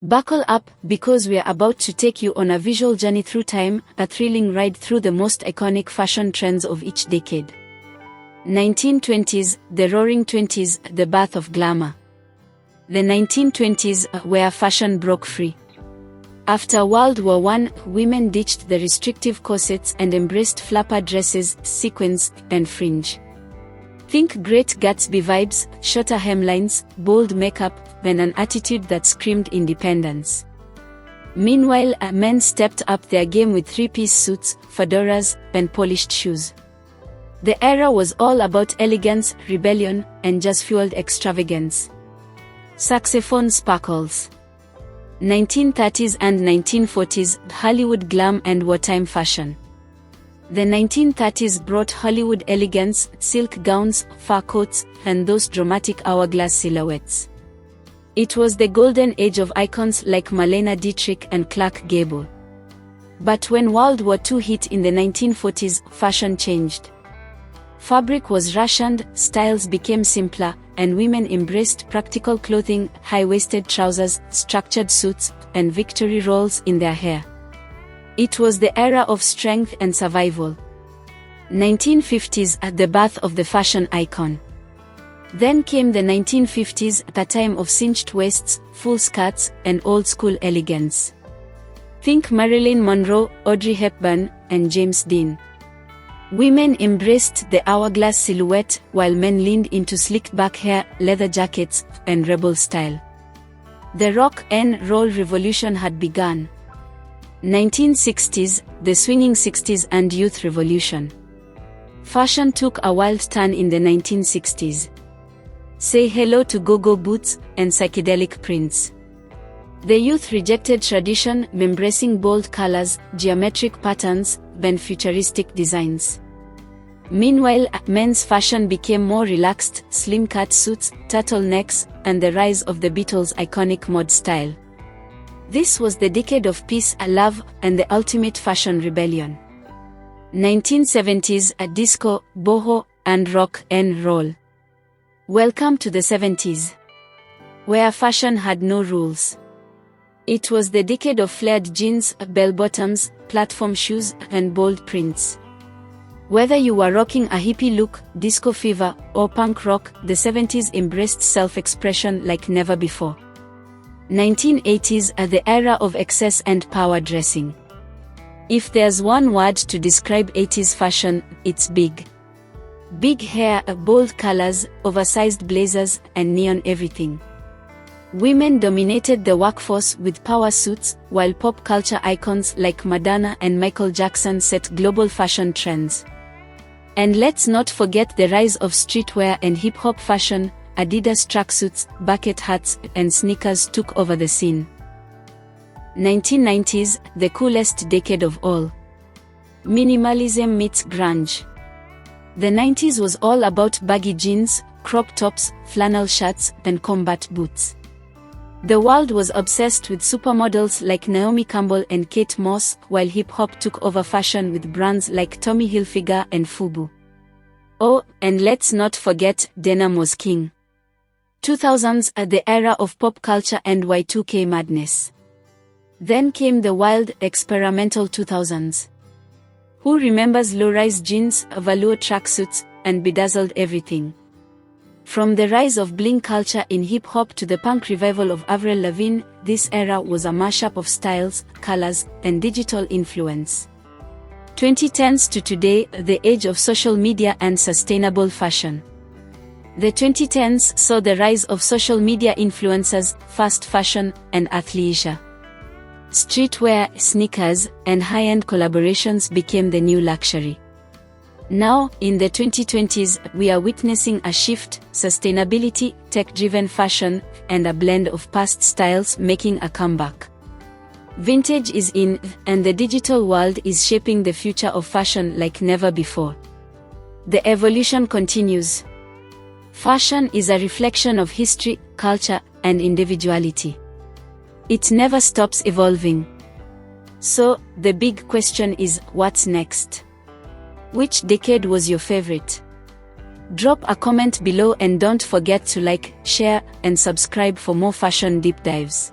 Buckle up, because we're about to take you on a visual journey through time, a thrilling ride through the most iconic fashion trends of each decade. 1920s, the Roaring Twenties, the birth of glamour. The 1920s, where fashion broke free. After World War I, women ditched the restrictive corsets and embraced flapper dresses, sequins, and fringe. Think Great Gatsby vibes, shorter hemlines, bold makeup, and an attitude that screamed independence. Meanwhile, men stepped up their game with three-piece suits, fedoras, and polished shoes. The era was all about elegance, rebellion, and jazz-fueled extravagance. Saxophone sparkles. 1930s and 1940s, Hollywood glam and wartime fashion. The 1930s brought Hollywood elegance, silk gowns, fur coats, and those dramatic hourglass silhouettes. It was the golden age of icons like Marlene Dietrich and Clark Gable. But when World War II hit in the 1940s, fashion changed. Fabric was rationed, styles became simpler, and women embraced practical clothing, high-waisted trousers, structured suits, and victory rolls in their hair. It was the era of strength and survival. 1950s, at the birth of the fashion icon. Then came the 1950s, a time of cinched waists, full skirts, and old-school elegance. Think Marilyn Monroe, Audrey Hepburn, and James Dean. Women embraced the hourglass silhouette, while men leaned into slicked-back hair, leather jackets, and rebel style. The rock and roll revolution had begun. 1960s, the swinging 60s and youth revolution. Fashion took a wild turn in the 1960s. Say hello to go-go boots and psychedelic prints. The youth rejected tradition, embracing bold colors, geometric patterns, and futuristic designs. Meanwhile, men's fashion became more relaxed, slim-cut suits, turtlenecks, and the rise of the Beatles' iconic mod style. This was the decade of peace, love, and the ultimate fashion rebellion. 1970s, disco, boho, and rock and roll. Welcome to the 70s, where fashion had no rules. It was the decade of flared jeans, bell-bottoms, platform shoes, and bold prints. Whether you were rocking a hippie look, disco fever, or punk rock, the 70s embraced self-expression like never before. 1980s are the era of excess and power dressing. If there's one word to describe 80s fashion, it's big. Big hair, bold colors, oversized blazers, and neon everything. Women dominated the workforce with power suits, while pop culture icons like Madonna and Michael Jackson set global fashion trends. And let's not forget the rise of streetwear and hip-hop fashion. Adidas tracksuits, bucket hats, and sneakers took over the scene. 1990s, the coolest decade of all. Minimalism meets grunge. The 90s was all about baggy jeans, crop tops, flannel shirts, and combat boots. The world was obsessed with supermodels like Naomi Campbell and Kate Moss, while hip-hop took over fashion with brands like Tommy Hilfiger and Fubu. Oh, and let's not forget, denim was king. 2000s are the era of pop culture and Y2K madness. Then came the wild, experimental 2000s. Who remembers low-rise jeans, velour tracksuits, and bedazzled everything? From the rise of bling culture in hip-hop to the punk revival of Avril Lavigne, this era was a mashup of styles, colors, and digital influence. 2010s to today, the age of social media and sustainable fashion. The 2010s saw the rise of social media influencers, fast fashion, and athleisure. Streetwear, sneakers, and high-end collaborations became the new luxury. Now, in the 2020s, we are witnessing a shift: sustainability, tech-driven fashion, and a blend of past styles making a comeback. Vintage is in, and the digital world is shaping the future of fashion like never before. The evolution continues. Fashion is a reflection of history, culture, and individuality. It never stops evolving. So, the big question is, what's next? Which decade was your favorite? Drop a comment below and don't forget to like, share, and subscribe for more fashion deep dives.